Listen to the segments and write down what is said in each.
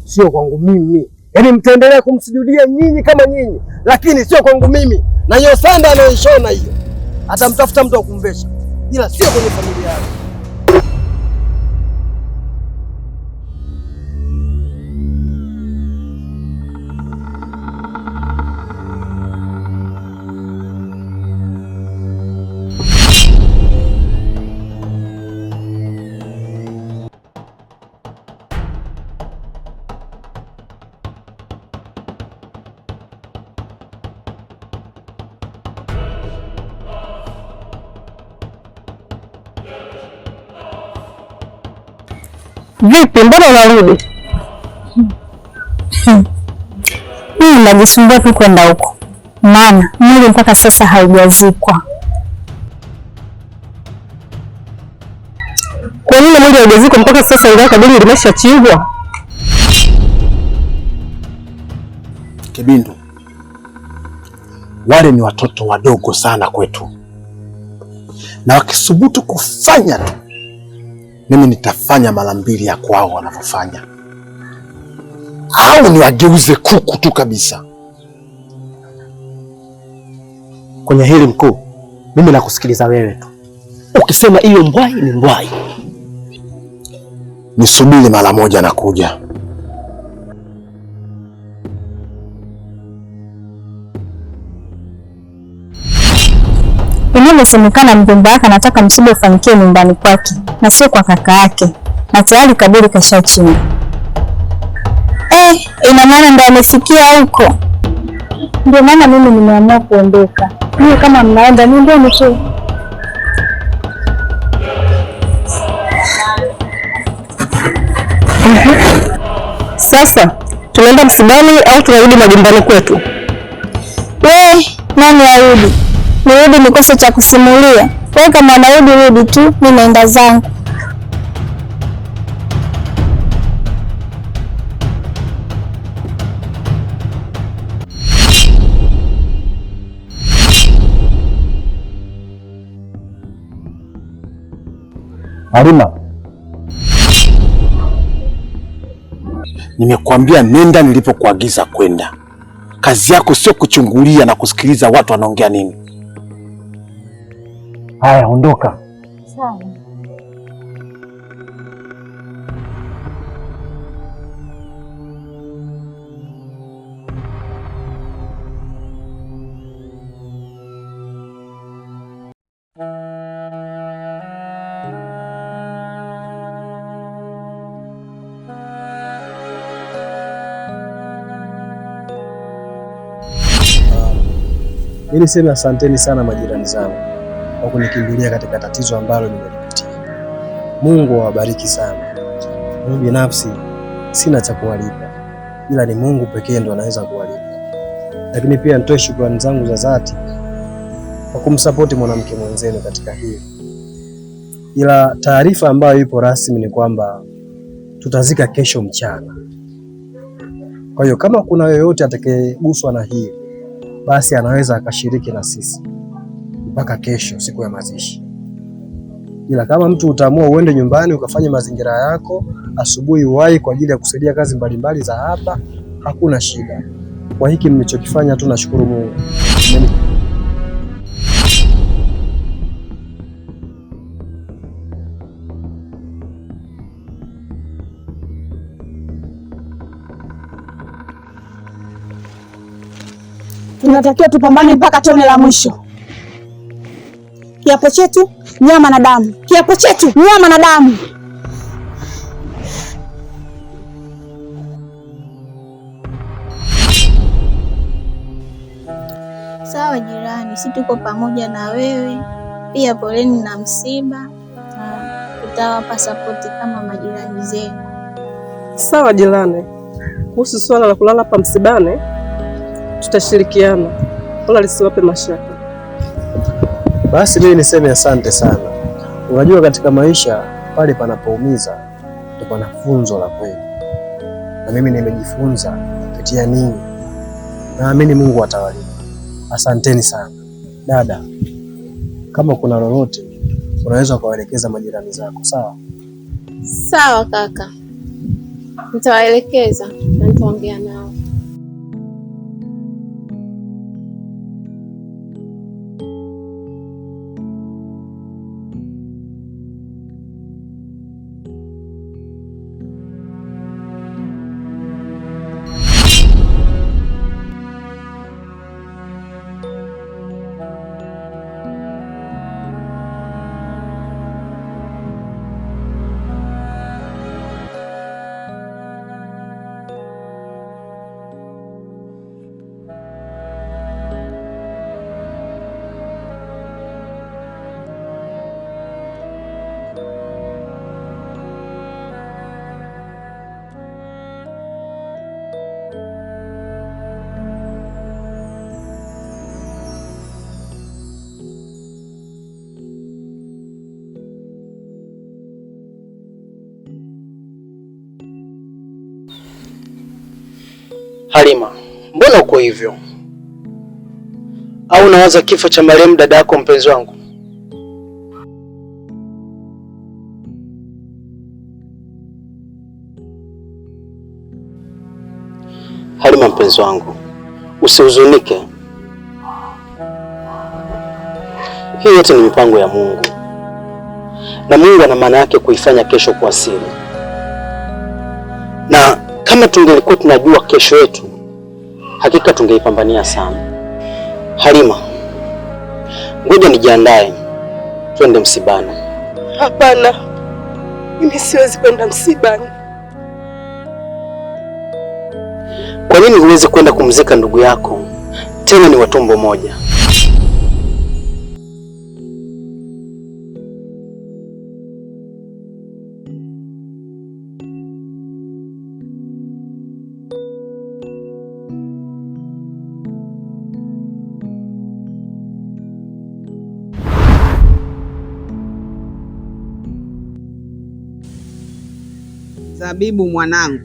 sio kwangu mimi. Yaani mtaendelea kumsujudia nyinyi kama nyinyi, lakini sio kwangu mimi. Na hiyo sanda anayoishona hiyo atamtafuta mtu wa kumvesha, ila sio kwenye familia yake. Vipi, mbona unarudi? Mimi najisumbua tu kwenda huko, maana mwili mpaka sasa haujazikwa. Kwa nini mwili haujazikwa mpaka sasa ingawa kaburi limeshachimbwa? Kibindu, wale ni watoto wadogo sana kwetu, na wakisubutu kufanya tu, mimi nitafanya mara mbili ya kwao wanavyofanya, au niwageuze kuku tu kabisa. Kwenye hili mkuu, mimi nakusikiliza wewe tu. Ukisema hiyo mbwai ni mbwai. Nisubiri mara moja na kuja. Inavyosemekana mjomba wake anataka msiba ufanikiwe nyumbani kwake na sio kwa kaka yake, na tayari kaburi kashachimba. Ina maana ndo amefikia huko. Ndio maana mimi nimeamua kuondoka. Mimi kama mnaenda niendeni tu. Sasa tunaenda msibani au tunarudi majumbani kwetu? Nani arudi? Nirudi nikose cha kusimulia? Wewe kama narudi rudi tu, mimi naenda zangu. Haruna, nimekuambia nenda nilipokuagiza kwenda. Kazi yako sio kuchungulia na kusikiliza watu wanaongea nini. Haya, ondoka. Sawa. Ili sema asanteni sana majirani zangu kwa kunikimbilia katika tatizo ambalo nimelipitia. Mungu awabariki sana. Mimi binafsi sina cha kuwalipa, ila ni Mungu pekee ndo anaweza kuwalipa. Lakini pia nitoe shukrani zangu za dhati kwa kumsapoti mwanamke mwenzenu katika hili. Ila taarifa ambayo ipo rasmi ni kwamba tutazika kesho mchana. Kwa hiyo kama kuna yoyote atakayeguswa na hili, basi anaweza akashiriki na sisi mpaka kesho, siku ya mazishi. Ila kama mtu utaamua uende nyumbani ukafanya mazingira yako, asubuhi uwahi kwa ajili ya kusaidia kazi mbalimbali za hapa, hakuna shida. Kwa hiki mlichokifanya tu nashukuru Mungu. Tunatakiwa tupambane mpaka tone la mwisho. Kiapo chetu nyama na damu. Kiapo chetu nyama na damu. Sawa jirani, si tuko pamoja na wewe. Pia poleni na msiba. Tutawapa sapoti kama majirani zenu. Sawa jirani. Kuhusu swala la kulala hapa msibane, tutashirikiana, wala lisiwape mashaka. Basi mimi niseme asante sana. Unajua katika maisha pale panapoumiza ndipo pana funzo la kweli, na mimi nimejifunza kupitia ninyi. Naamini Mungu atawalipa. Asanteni sana. Dada, kama kuna lolote unaweza kuwaelekeza majirani zako, sawa? Sawa kaka. Nitawaelekeza na nitaongea nao. Halima, mbona uko hivyo? Au unawaza kifo cha marehemu dada yako mpenzi wangu? Halima mpenzi wangu, usihuzunike. Hii yote ni mipango ya Mungu. Na Mungu ana maana yake kuifanya kesho kwa siri. Na kama tungelikuwa tunajua kesho yetu, hakika tungeipambania sana. Halima, ngoja nijiandae twende msibani. Hapana, mimi siwezi kwenda msibani. Kwa nini huwezi kwenda kumzika ndugu yako? Tena ni wa tumbo moja. Zabibu mwanangu,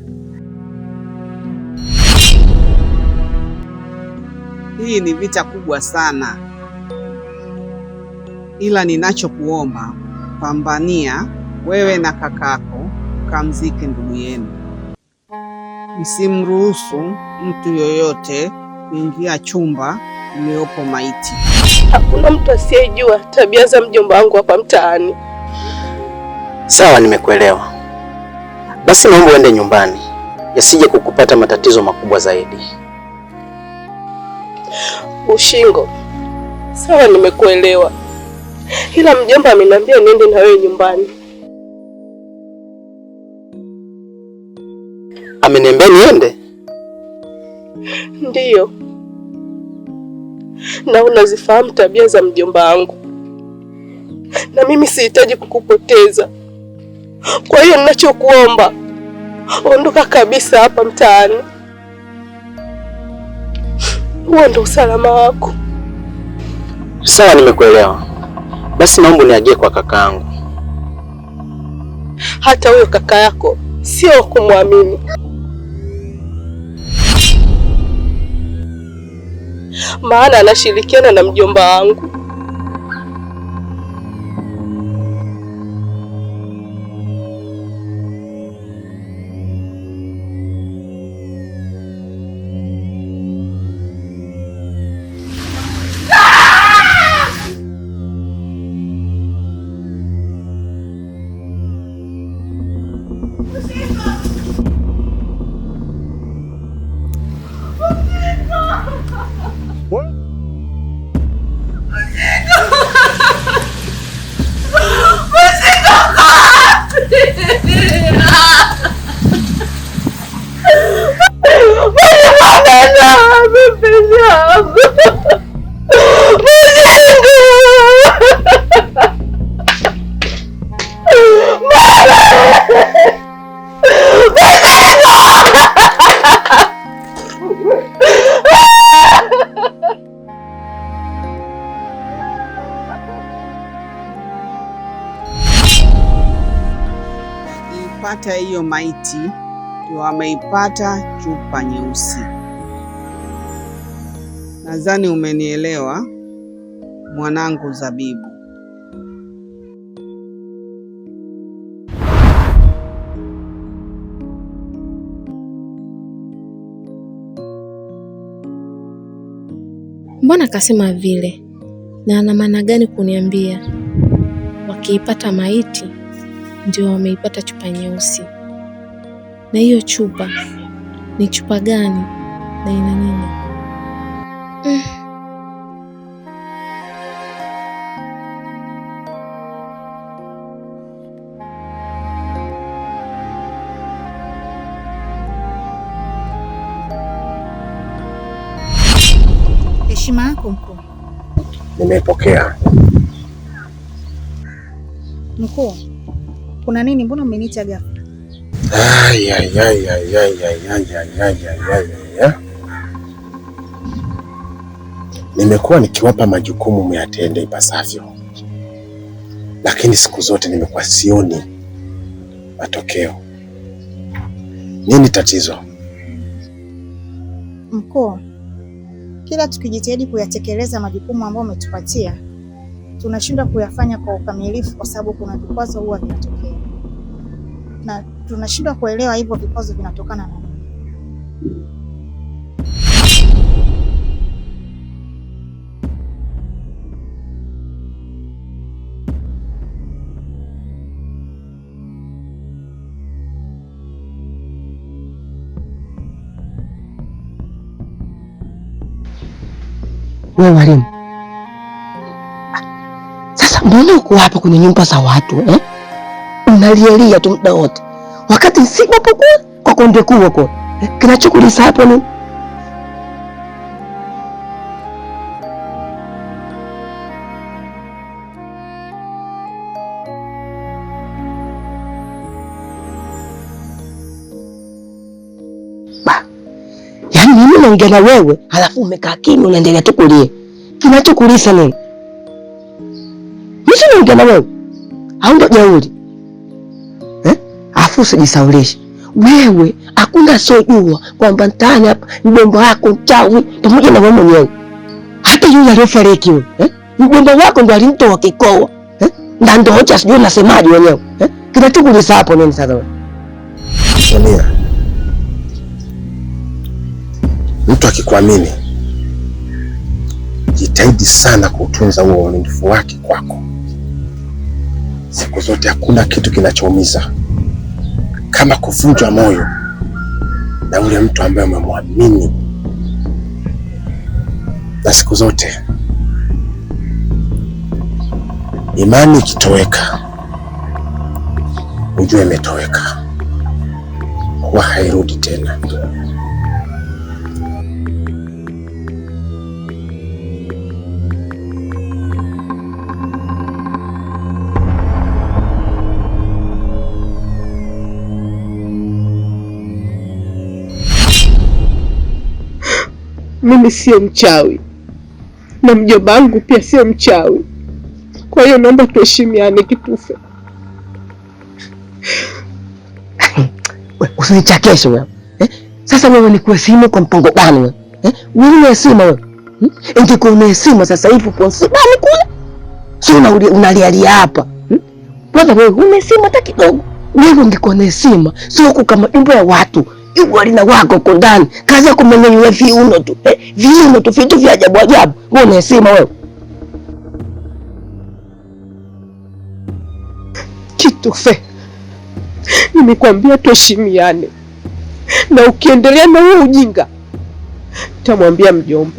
hii ni vita kubwa sana, ila ninachokuomba, pambania wewe na kakako kamzike ndugu yenu. Msimruhusu mtu yoyote kuingia chumba iliyopo maiti. Hakuna mtu asiyejua tabia za mjomba wangu hapa mtaani. Sawa, nimekuelewa. Basi naomba uende nyumbani, yasije kukupata matatizo makubwa zaidi. Ushingo, sawa nimekuelewa. Ila mjomba ameniambia niende na wewe nyumbani. Ameniambia niende? Ndiyo. Na unazifahamu tabia za mjomba wangu. Na mimi sihitaji kukupoteza. Kwa hiyo ninachokuomba, ondoka kabisa hapa mtaani. Huo ndio usalama wako. Sawa, nimekuelewa. Basi naomba uniagie kwa kakaangu. Hata huyo kaka yako sio kumwamini. Maana anashirikiana na mjomba wangu. Pata hiyo maiti ndio wameipata chupa nyeusi. Nadhani umenielewa mwanangu Zabibu. Mbona kasema vile? Na ana maana gani kuniambia wakiipata maiti ndio wameipata chupa nyeusi? Na hiyo chupa ni chupa gani na ina nini? Heshima yako mkuu. Nimepokea. Mkuu, kuna nini? Mbona umeniita ghafla? Nimekuwa nikiwapa majukumu muyatende ipasavyo, lakini siku zote nimekuwa sioni matokeo. Nini tatizo? Mkuu, kila tukijitahidi kuyatekeleza majukumu ambayo umetupatia, tunashindwa kuyafanya kwa ukamilifu kwa sababu kuna vikwazo huwa vinatokea. Na tunashindwa kuelewa hivyo vikwazo vinatokana na nini. Wewe mwalimu, sasa mbona uko hapa kwenye nyumba za watu unalialia tu muda wote, wakati sipo kwa konde kuko kinachokulisa hapo ni yaani mimi naongea na wewe halafu umekaa kimya unaendelea tu kulia. Kinachokulisa nini? Mimi naongea na wewe au ndo jeuri? Afu usijisaulishe. Wewe hakuna sojua kwamba mtaani hapa mjomba wako mchawi pamoja na wewe mwenyewe. Hata yule aliyofariki wewe, mjomba wako ndo alimtoa kikoa. Na ndo hoja sijui unasemaje wenyewe. Kinachokulisa hapo nini sasa wewe? Sonia, mtu akikuamini jitahidi sana kutunza huo uaminifu wake kwako. Siku zote hakuna kitu kinachoumiza kama kuvunjwa moyo na ule mtu ambaye umemwamini. Na siku zote imani ikitoweka, ujue imetoweka, huwa hairudi tena. Mimi sio mchawi na mjomba wangu pia sio mchawi, kwa hiyo naomba tuheshimiane Kitufe. Usinichakeshe wewe. Sasa wewe ni kuheshimu kwa mpango gani wewe? Wewe unaheshima wewe? Ingekuwa unaheshima sasa hivi kwa sibani kule. Sio unalialia hapa. Bwana wewe unaheshima hata kidogo. Wewe ungekuwa unaheshima sio huko kama jumba ya watu. Yuko alina wako huko ndani. Kazi yako kumenyenyua viuno tu. Viuno tu vitu vya ajabu ajabu. Wewe unaheshima wewe? Kitufe, nimekwambia tuheshimiane, na ukiendelea na huo ujinga tamwambia mjomba.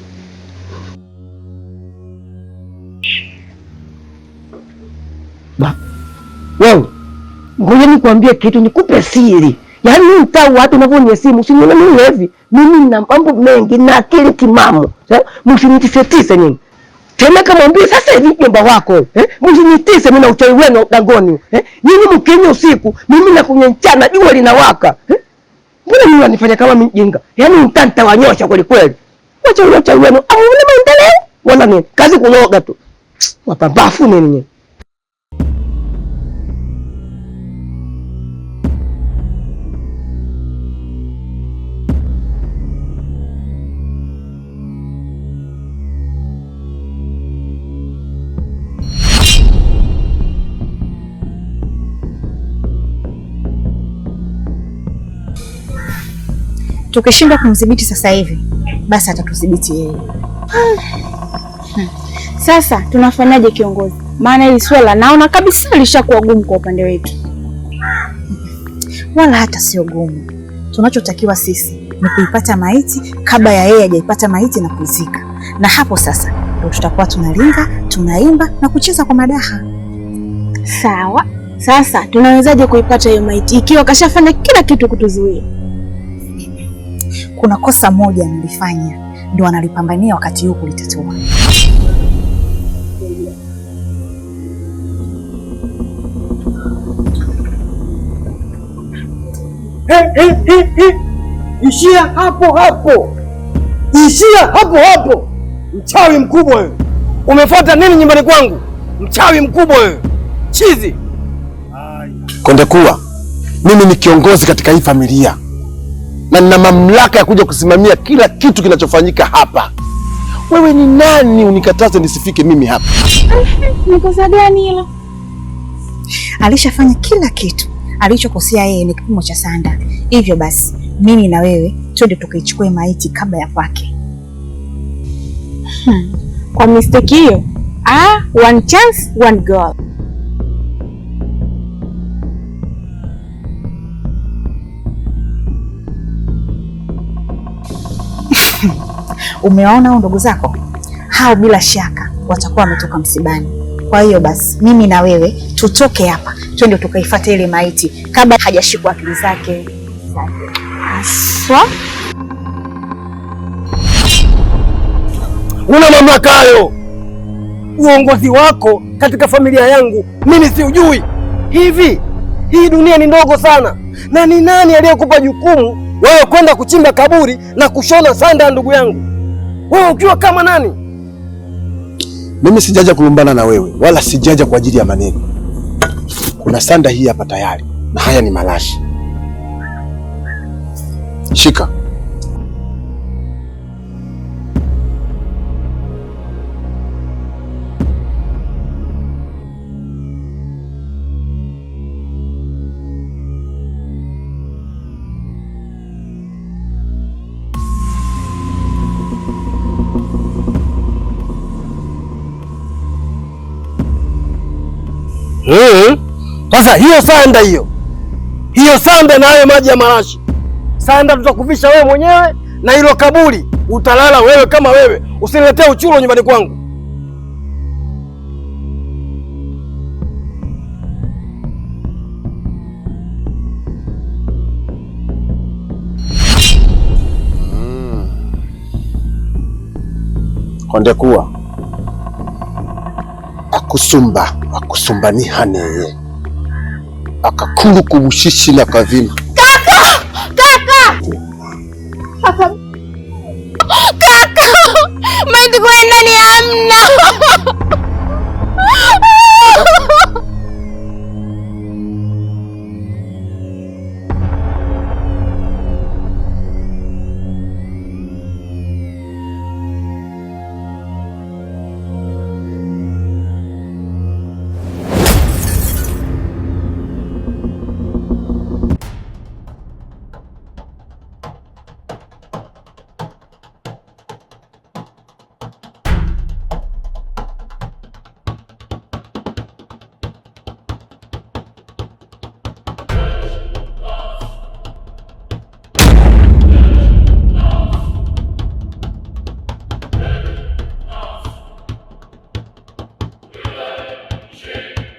Wewe ngoja nikwambie kitu, nikupe siri. Yaani mtaa watu unavyoniya simu, usinione mimi hivi. Mimi nina mambo mengi na akili timamu. Msinitise nyinyi. Tena kama mwambie sasa hivi mjomba wako, msinitise mimi na uchawi wenu dangoni. Nyinyi mkinywa usiku, mimi nakunywa mchana, jua linawaka. Mbona mimi wanifanya kama mjinga? Yaani mtantawanyosha kweli kweli. Wacha uchawi wenu, au una maendeleo? Wala nini? Kazi kuloga tu. Wapambafu nini? Tukishindwa kumdhibiti sasa hivi, basi atatudhibiti yeye. Sasa tunafanyaje kiongozi? Maana hili swala naona kabisa lishakuwa gumu kwa upande wetu. Wala hata sio gumu. Tunachotakiwa sisi ni kuipata maiti kabla ya yeye hajaipata maiti na kuzika. Na hapo sasa ndio tutakuwa tunalinga, tunaimba na kucheza kwa madaha. Sawa. Sasa tunawezaje kuipata hiyo maiti ikiwa kashafanya kila kitu kutuzuia? Kuna kosa moja nilifanya, ndio analipambania wakati huu kulitatua. Ishia hapo hapo, ishia hapo hapo. Mchawi mkubwa wewe, umefuata nini nyumbani kwangu? Mchawi mkubwa wewe, chizi. Konde kuwa mimi ni kiongozi katika hii familia na nina mamlaka ya kuja kusimamia kila kitu kinachofanyika hapa. Wewe ni nani unikataze nisifike mimi hapa? Ni kosa gani hilo? Alishafanya kila kitu. Alichokosea yeye ni kipimo cha sanda. Hivyo basi mimi na wewe twende tukaichukue maiti kabla ya kwake. Kwa mistake hiyo, one chance, one goal. Umeona ndugu zako hao, bila shaka watakuwa wametoka msibani. Kwa hiyo basi mimi na wewe tutoke hapa twende tukaifuate ile maiti kabla hajashikwa akili zake. Aswa? Una mamlaka hayo. Uongozi wako katika familia yangu mimi siujui. Hivi hii dunia ni ndogo sana, na ni nani aliyekupa jukumu wewe kwenda kuchimba kaburi na kushona sanda ya ndugu yangu? Wewe ukiwa kama nani? Mimi sijaja kulumbana na wewe, wala sijaja kwa ajili ya maneno. Kuna sanda hii hapa tayari, na haya ni malashi. Shika. Sasa hiyo sanda na hayo maji ya marashi, sanda tutakuvisha wewe mwenyewe, na hilo kaburi utalala wewe kama wewe. Usiniletee uchulo nyumbani kwangu. Konde kuwa akusumba ni haneye akakulu kubushishi na kavima